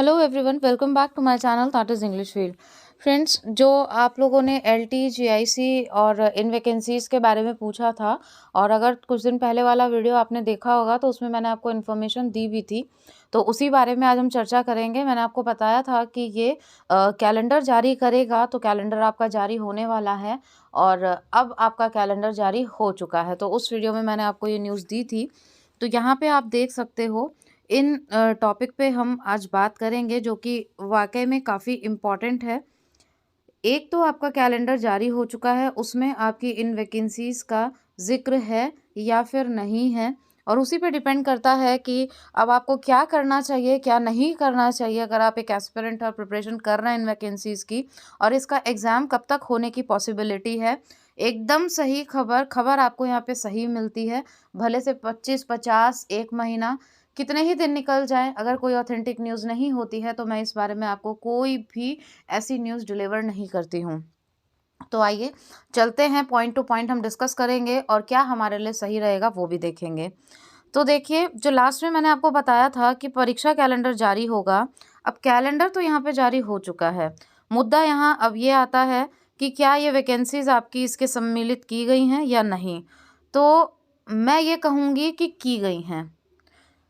Hello everyone, welcome back to my channel that is English field. Friends, जो आप लोगों ने एलटी, जीआईसी और इन वैकेंसीज़ के बारे में पूछा था, और अगर कुछ दिन पहले वाला वीडियो आपने देखा होगा तो उसमें मैंने आपको इन्फॉर्मेशन दी भी थी, तो उसी बारे में आज हम चर्चा करेंगे। मैंने आपको बताया था कि ये कैलेंडर जारी करेगा, तो कैलेंडर आपका जारी होने वाला है और अब आपका कैलेंडर जारी हो चुका है। तो उस वीडियो में मैंने आपको ये न्यूज़ दी थी। तो यहाँ पे आप देख सकते हो, इन टॉपिक पे हम आज बात करेंगे जो कि वाकई में काफ़ी इम्पॉर्टेंट है। एक तो आपका कैलेंडर जारी हो चुका है, उसमें आपकी इन वैकेंसीज़ का ज़िक्र है या फिर नहीं है, और उसी पे डिपेंड करता है कि अब आपको क्या करना चाहिए, क्या नहीं करना चाहिए। अगर आप एक एस्पिरेंट और प्रिपरेशन कर रहे हैं इन वैकेंसीज़ की, और इसका एग्ज़ाम कब तक होने की पॉसिबिलिटी है। एकदम सही खबर आपको यहाँ पे सही मिलती है। भले से 25, 50, 1 महीना कितने ही दिन निकल जाएँ, अगर कोई ऑथेंटिक न्यूज़ नहीं होती है तो मैं इस बारे में आपको कोई भी ऐसी न्यूज़ डिलीवर नहीं करती हूँ। तो आइए चलते हैं, पॉइंट टू पॉइंट हम डिस्कस करेंगे और क्या हमारे लिए सही रहेगा वो भी देखेंगे। तो देखिए, जो लास्ट में मैंने आपको बताया था कि परीक्षा कैलेंडर जारी होगा, अब कैलेंडर तो यहाँ पे जारी हो चुका है। मुद्दा यहाँ अब ये आता है कि क्या ये वैकेंसीज़ आपकी इसके सम्मिलित की गई हैं या नहीं? तो मैं ये कहूँगी कि की गई हैं।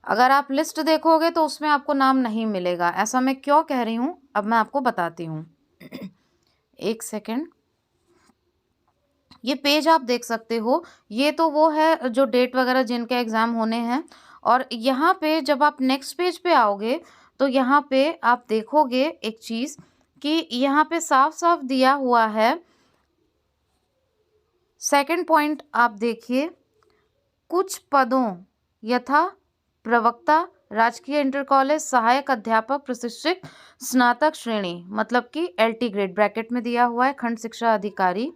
अगर आप लिस्ट देखोगे तो उसमें आपको नाम नहीं मिलेगा। ऐसा मैं क्यों कह रही हूँ, अब मैं आपको बताती हूँ। एक सेकेंड, ये पेज आप देख सकते हो, ये तो वो है जो डेट वगैरह जिनके एग्ज़ाम होने हैं। और यहाँ पे जब आप नेक्स्ट पेज पे आओगे तो यहाँ पे आप देखोगे एक चीज़ कि यहाँ पे साफ साफ दिया हुआ है। सेकंड पॉइंट आप देखिए, कुछ पदों यथा प्रवक्ता, राजकीय इंटर कॉलेज, सहायक अध्यापक, प्रशिक्षक, स्नातक श्रेणी मतलब कि एलटी ग्रेड ब्रैकेट में दिया हुआ है, खंड शिक्षा अधिकारी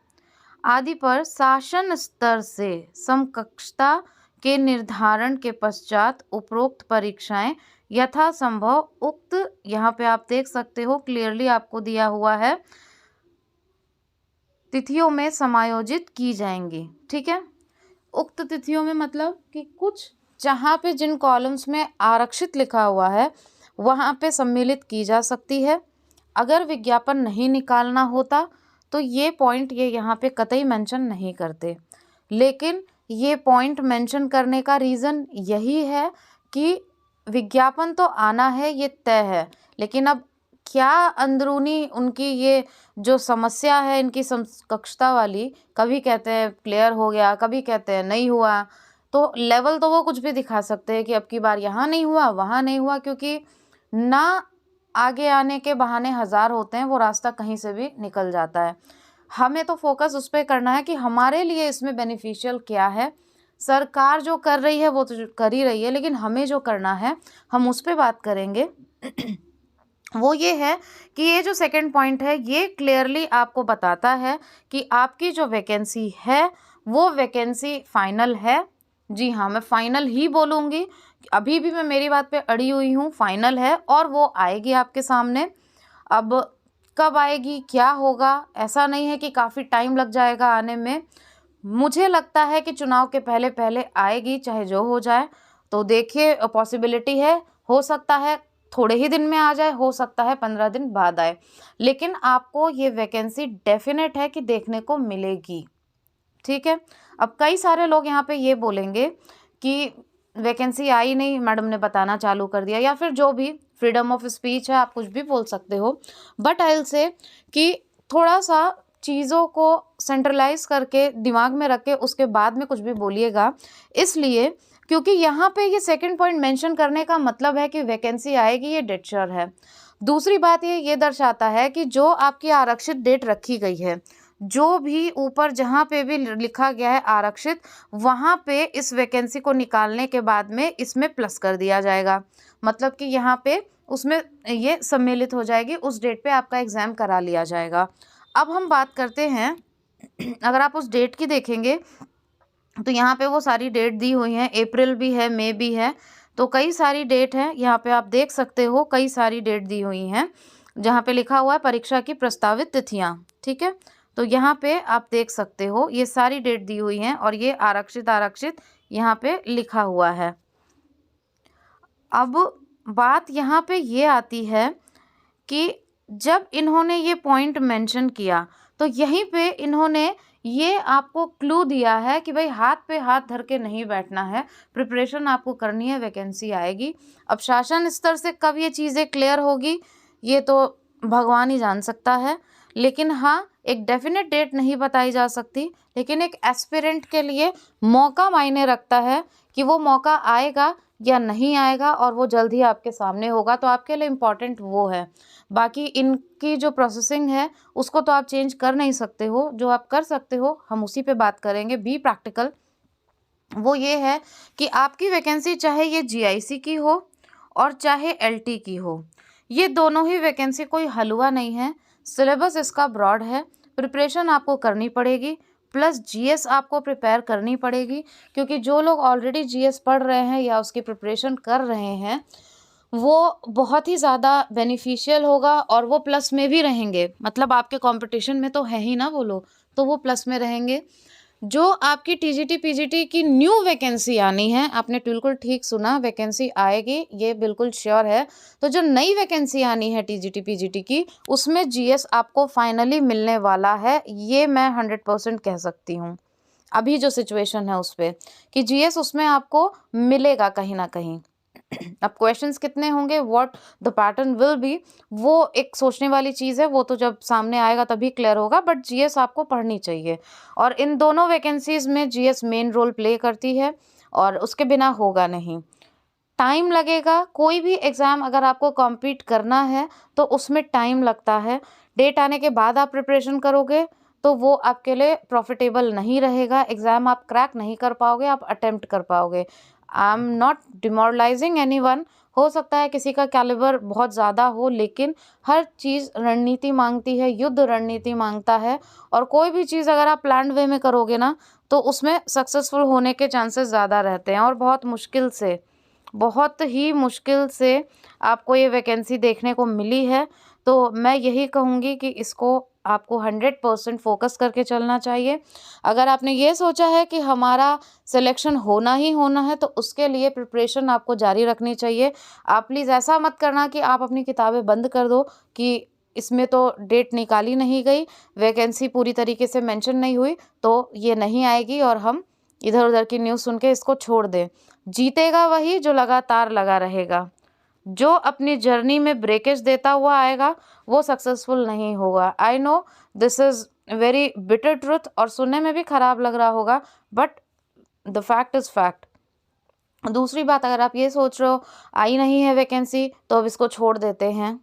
आदि पर शासन स्तर से समकक्षता के निर्धारण के पश्चात उपरोक्त परीक्षाएं यथासंभव उक्त, यहाँ पे आप देख सकते हो क्लियरली आपको दिया हुआ है, तिथियों में समायोजित की जाएंगी। ठीक है, उक्त तिथियों में मतलब कि कुछ जहाँ पे जिन कॉलम्स में आरक्षित लिखा हुआ है वहाँ पे सम्मिलित की जा सकती है। अगर विज्ञापन नहीं निकालना होता तो ये पॉइंट ये यहाँ पे कतई मेंशन नहीं करते, लेकिन ये पॉइंट मेंशन करने का रीज़न यही है कि विज्ञापन तो आना है, ये तय है, लेकिन अब क्या अंदरूनी उनकी ये जो समस्या है इनकी समकक्षता वाली, कभी कहते हैं क्लियर हो गया, कभी कहते हैं नहीं हुआ। तो लेवल तो वो कुछ भी दिखा सकते हैं कि अब की बार यहाँ नहीं हुआ, वहाँ नहीं हुआ, क्योंकि ना आगे आने के बहाने हज़ार होते हैं, वो रास्ता कहीं से भी निकल जाता है। हमें तो फोकस उस पर करना है कि हमारे लिए इसमें बेनिफिशियल क्या है। सरकार जो कर रही है वो तो कर ही रही है, लेकिन हमें जो करना है हम उस पर बात करेंगे। वो ये है कि ये जो सेकंड पॉइंट है ये क्लियरली आपको बताता है कि आपकी जो वैकेंसी है वो वैकेंसी फाइनल है। जी हाँ, मैं फाइनल ही बोलूँगी, अभी भी मैं मेरी बात पे अड़ी हुई हूँ, फाइनल है और वो आएगी आपके सामने। अब कब आएगी, क्या होगा, ऐसा नहीं है कि काफ़ी टाइम लग जाएगा आने में। मुझे लगता है कि चुनाव के पहले पहले आएगी, चाहे जो हो जाए। तो देखिए, पॉसिबिलिटी है, हो सकता है थोड़े ही दिन में आ जाए, हो सकता है 15 दिन बाद आए, लेकिन आपको ये वैकेंसी डेफिनेट है कि देखने को मिलेगी। ठीक है, अब कई सारे लोग यहाँ पे ये बोलेंगे कि वैकेंसी आई नहीं, मैडम ने बताना चालू कर दिया, या फिर जो भी फ्रीडम ऑफ स्पीच है, आप कुछ भी बोल सकते हो, बट आई विल से कि थोड़ा सा चीज़ों को सेंट्रलाइज करके दिमाग में रख के उसके बाद में कुछ भी बोलिएगा। इसलिए क्योंकि यहाँ पे ये सेकंड पॉइंट मेंशन करने का मतलब है कि वैकेंसी आएगी, ये डेट श्योर है। दूसरी बात ये दर्शाता है कि जो आपकी आरक्षित डेट रखी गई है, जो भी ऊपर जहाँ पे भी लिखा गया है आरक्षित, वहाँ पे इस वैकेंसी को निकालने के बाद में इसमें प्लस कर दिया जाएगा। मतलब कि यहाँ पे उसमें ये सम्मिलित हो जाएगी, उस डेट पे आपका एग्ज़ाम करा लिया जाएगा। अब हम बात करते हैं, अगर आप उस डेट की देखेंगे तो यहाँ पे वो सारी डेट दी हुई हैं, अप्रैल भी है, मई भी है, तो कई सारी डेट है यहाँ पे आप देख सकते हो, कई सारी डेट दी हुई हैं जहाँ पे लिखा हुआ है परीक्षा की प्रस्तावित तिथियाँ। ठीक है, तो यहाँ पे आप देख सकते हो ये सारी डेट दी हुई हैं और ये आरक्षित आरक्षित यहाँ पे लिखा हुआ है। अब बात यहाँ पे ये आती है कि जब इन्होंने ये पॉइंट मेंशन किया तो यहीं पे इन्होंने ये आपको क्लू दिया है कि भाई हाथ पे हाथ धर के नहीं बैठना है, प्रिपरेशन आपको करनी है, वैकेंसी आएगी। अब शासन स्तर से कब ये चीज़ें क्लियर होगी ये तो भगवान ही जान सकता है, लेकिन हाँ एक डेफिनेट डेट नहीं बताई जा सकती, लेकिन एक एस्पिरेंट के लिए मौका मायने रखता है कि वो मौका आएगा या नहीं आएगा, और वो जल्द ही आपके सामने होगा, तो आपके लिए इम्पॉर्टेंट वो है। बाकी इनकी जो प्रोसेसिंग है उसको तो आप चेंज कर नहीं सकते हो, जो आप कर सकते हो हम उसी पे बात करेंगे। बी प्रैक्टिकल, वो ये है कि आपकी वैकेंसी चाहे ये जीआईसी की हो और चाहे एलटी की हो, ये दोनों ही वैकेंसी कोई हलवा नहीं है। सिलेबस इसका ब्रॉड है, प्रिपरेशन आपको करनी पड़ेगी, प्लस जीएस आपको प्रिपेयर करनी पड़ेगी, क्योंकि जो लोग ऑलरेडी जीएस पढ़ रहे हैं या उसकी प्रिपरेशन कर रहे हैं वो बहुत ही ज़्यादा बेनिफिशियल होगा, और वो प्लस में भी रहेंगे, मतलब आपके कंपटीशन में तो है ही ना वो लोग, तो वो प्लस में रहेंगे। जो आपकी टीजीटी पीजीटी की न्यू वैकेंसी आनी है, आपने बिल्कुल ठीक सुना, वैकेंसी आएगी ये बिल्कुल श्योर है। तो जो नई वैकेंसी आनी है टीजीटी पीजीटी की, उसमें जीएस आपको फाइनली मिलने वाला है, ये मैं 100% कह सकती हूँ। अभी जो सिचुएशन है उस पर कि जीएस उसमें आपको मिलेगा कहीं ना कहीं। अब क्वेश्चंस कितने होंगे, what the pattern will be, वो एक सोचने वाली चीज़ है, वो तो जब सामने आएगा तभी क्लियर होगा, बट जीएस आपको पढ़नी चाहिए। और इन दोनों वैकेंसीज में जीएस मेन रोल प्ले करती है और उसके बिना होगा नहीं। टाइम लगेगा, कोई भी एग्ज़ाम अगर आपको कॉम्पीट करना है तो उसमें टाइम लगता है। डेट आने के बाद आप प्रिपरेशन करोगे तो वो आपके लिए प्रॉफिटेबल नहीं रहेगा, एग्ज़ाम आप क्रैक नहीं कर पाओगे, आप अटेम्प्ट कर पाओगे। I am not demoralising anyone, हो सकता है किसी का कैलिबर बहुत ज़्यादा हो, लेकिन हर चीज़ रणनीति मांगती है, युद्ध रणनीति मांगता है, और कोई भी चीज़ अगर आप प्लान्ड वे में करोगे ना तो उसमें सक्सेसफुल होने के चांसेस ज़्यादा रहते हैं। और बहुत ही मुश्किल से आपको ये वैकेंसी देखने को मिली है, तो मैं यही कहूँगी कि इसको आपको 100% फोकस करके चलना चाहिए। अगर आपने ये सोचा है कि हमारा सिलेक्शन होना ही होना है तो उसके लिए प्रिपरेशन आपको जारी रखनी चाहिए। आप प्लीज़ ऐसा मत करना कि आप अपनी किताबें बंद कर दो कि इसमें तो डेट निकाली नहीं गई, वैकेंसी पूरी तरीके से मेंशन नहीं हुई तो ये नहीं आएगी, और हम इधर उधर की न्यूज़ सुन के इसको छोड़ दें। जीतेगा वही जो लगातार लगा रहेगा। जो अपनी जर्नी में ब्रेकेज देता हुआ आएगा वो सक्सेसफुल नहीं होगा। I know this is very bitter truth, और सुनने में भी ख़राब लग रहा होगा, but the fact is fact. दूसरी बात, अगर आप ये सोच रहे हो आई नहीं है वैकेंसी तो अब इसको छोड़ देते हैं,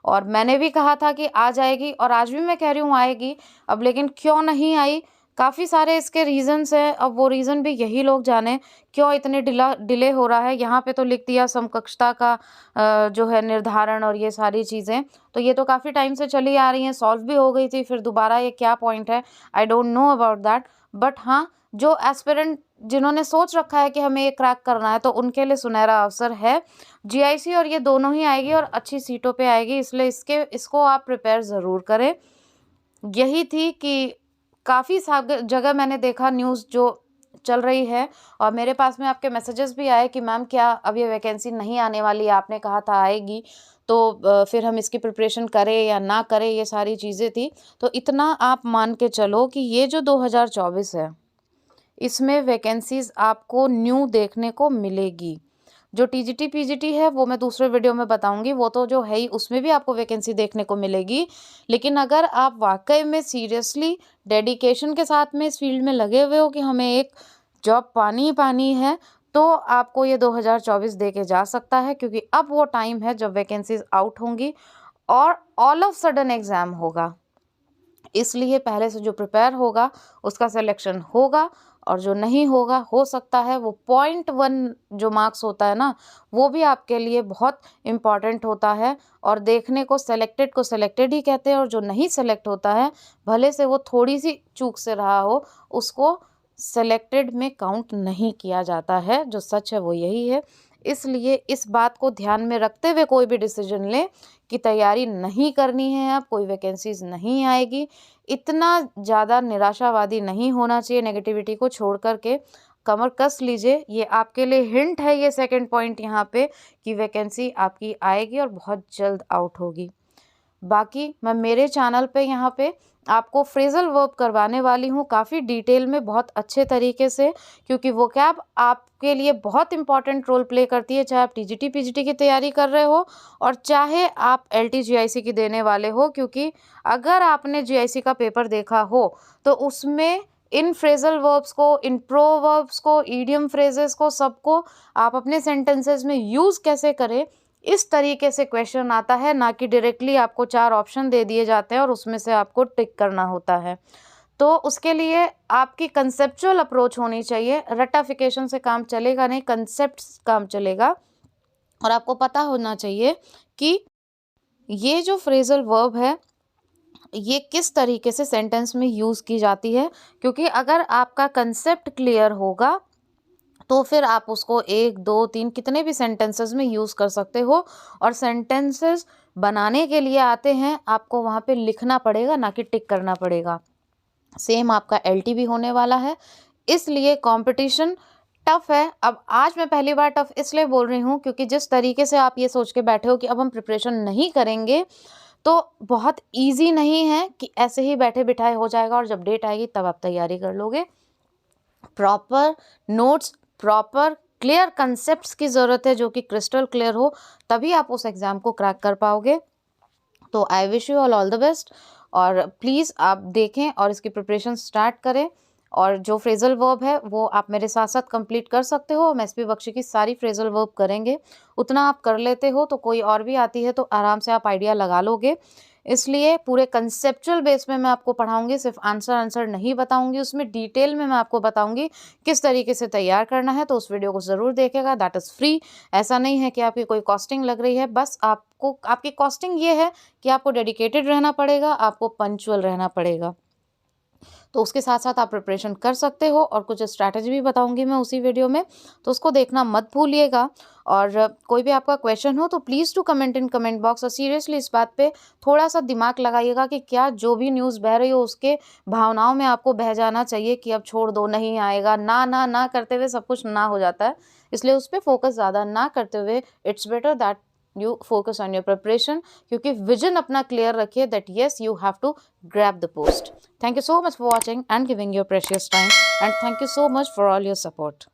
और मैंने भी कहा था कि आ जाएगी और आज भी मैं कह रही हूँ आएगी, अब लेकिन क्यों नहीं आई, काफ़ी सारे इसके रीज़न्स हैं। अब वो रीज़न भी यही लोग जाने क्यों इतने डिले हो रहा है। यहाँ पे तो लिख दिया समकक्षता का जो है निर्धारण और ये सारी चीज़ें, तो ये तो काफ़ी टाइम से चली आ रही हैं, सॉल्व भी हो गई थी, फिर दोबारा ये क्या पॉइंट है, I don't know about that. But हाँ, जो एस्पिरेंट जिन्होंने सोच रखा है कि हमें ये क्रैक करना है तो उनके लिए सुनहरा अवसर है। जीआईसी और ये दोनों ही आएगी और अच्छी सीटों पे आएगी, इसलिए इसको आप प्रिपेयर ज़रूर करें। यही थी कि काफ़ी जगह मैंने देखा न्यूज़ जो चल रही है, और मेरे पास में आपके मैसेजेस भी आए कि मैम क्या अब ये वैकेंसी नहीं आने वाली, आपने कहा था आएगी, तो फिर हम इसकी प्रिपरेशन करें या ना करें, ये सारी चीज़ें थी। तो इतना आप मान के चलो कि ये जो 2024 है इसमें वैकेंसीज़ आपको न्यू देखने को मिलेगी। जो टीजीटी पीजीटी है वो मैं दूसरे वीडियो में बताऊंगी, वो तो जो है ही उसमें भी आपको वैकेंसी देखने को मिलेगी। लेकिन अगर आप वाकई में सीरियसली डेडिकेशन के साथ में इस फील्ड में लगे हुए हो कि हमें एक जॉब पानी ही पानी है, तो आपको ये 2024 दे के जा सकता है, क्योंकि अब वो टाइम है जब वैकेंसीज आउट होंगी और ऑल ऑफ सडन एग्ज़ाम होगा। इसलिए पहले से जो प्रिपेयर होगा उसका सिलेक्शन होगा, और जो नहीं होगा हो सकता है वो 0.1 जो मार्क्स होता है ना, वो भी आपके लिए बहुत इम्पॉर्टेंट होता है। और देखने को सिलेक्टेड ही कहते हैं, और जो नहीं सेलेक्ट होता है भले से वो थोड़ी सी चूक से रहा हो, उसको सेलेक्टेड में काउंट नहीं किया जाता है। जो सच है वो यही है। इसलिए इस बात को ध्यान में रखते हुए कोई भी डिसीजन लें कि तैयारी नहीं करनी है, अब कोई वैकेंसीज नहीं आएगी, इतना ज़्यादा निराशावादी नहीं होना चाहिए। नेगेटिविटी को छोड़ करके कमर कस लीजिए। ये आपके लिए हिंट है, ये सेकंड पॉइंट यहाँ पे, कि वैकेंसी आपकी आएगी और बहुत जल्द आउट होगी। बाकी मैं मेरे चैनल पे यहाँ पे आपको फ्रेजल वर्ब करवाने वाली हूँ काफ़ी डिटेल में, बहुत अच्छे तरीके से, क्योंकि वोकैब आपके लिए बहुत इंपॉर्टेंट रोल प्ले करती है, चाहे आप टीजीटी पीजीटी की तैयारी कर रहे हो और चाहे आप एलटी जीआईसी की देने वाले हो। क्योंकि अगर आपने जीआईसी का पेपर देखा हो तो उसमें इन फ्रेजल वर्ब्स को, इन प्रोवर्ब्स को, ईडियम फ्रेजेस को, सबको आप अपने सेंटेंसेस में यूज़ कैसे करें, इस तरीके से क्वेश्चन आता है, ना कि डायरेक्टली आपको 4 ऑप्शन दे दिए जाते हैं और उसमें से आपको टिक करना होता है। तो उसके लिए आपकी कंसेप्चुअल अप्रोच होनी चाहिए। रटाफिकेशन से काम चलेगा नहीं, कंसेप्ट काम चलेगा। और आपको पता होना चाहिए कि ये जो फ्रेजल वर्ब है ये किस तरीके से सेंटेंस में यूज़ की जाती है, क्योंकि अगर आपका कंसेप्ट क्लियर होगा तो फिर आप उसको 1, 2, 3 कितने भी सेंटेंसेस में यूज़ कर सकते हो। और सेंटेंसेस बनाने के लिए आते हैं, आपको वहाँ पे लिखना पड़ेगा, ना कि टिक करना पड़ेगा। सेम आपका एलटी भी होने वाला है, इसलिए कंपटीशन टफ है। अब आज मैं पहली बार टफ इसलिए बोल रही हूँ क्योंकि जिस तरीके से आप ये सोच के बैठे हो कि अब हम प्रिपरेशन नहीं करेंगे, तो बहुत ईजी नहीं है कि ऐसे ही बैठे बिठाए हो जाएगा और जब डेट आएगी तब आप तैयारी कर लोगे। Proper notes, proper clear concepts की ज़रूरत है, जो कि क्रिस्टल क्लियर हो, तभी आप उस एग्ज़ाम को क्रैक कर पाओगे। तो I wish you all the best, और प्लीज़ आप देखें और इसकी प्रिपरेशन स्टार्ट करें। और जो फ्रेजल वर्ब है वो आप मेरे साथ साथ कंप्लीट कर सकते हो। हम एसपी बख्शी की सारी फ्रेजल वर्ब करेंगे, उतना आप कर लेते हो तो कोई और भी आती है तो आराम से आप आइडिया लगा लोगे। इसलिए पूरे कंसेप्चुअल बेस में मैं आपको पढ़ाऊंगी, सिर्फ आंसर नहीं बताऊंगी, उसमें डिटेल में मैं आपको बताऊंगी किस तरीके से तैयार करना है। तो उस वीडियो को ज़रूर देखेगा, दैट इज़ फ्री। ऐसा नहीं है कि आपकी कोई कॉस्टिंग लग रही है, बस आपको आपकी कॉस्टिंग ये है कि आपको डेडिकेटेड रहना पड़ेगा, आपको पंक्चुअल रहना पड़ेगा। तो उसके साथ साथ आप प्रिपरेशन कर सकते हो, और कुछ स्ट्रैटेजी भी बताऊंगी मैं उसी वीडियो में, तो उसको देखना मत भूलिएगा। और कोई भी आपका क्वेश्चन हो तो please to comment in comment box, और सीरियसली इस बात पे थोड़ा सा दिमाग लगाइएगा कि क्या जो भी न्यूज़ बह रही हो उसके भावनाओं में आपको बह जाना चाहिए कि अब छोड़ दो, नहीं आएगा, ना ना ना करते हुए सब कुछ ना हो जाता है। इसलिए उस पर फोकस ज़्यादा ना करते हुए it's better that you focus on your preparation, क्योंकि विजन अपना क्लियर रखिए that yes you have to grab the post. Thank you so much for watching and giving your precious time, and thank you so much for all your support.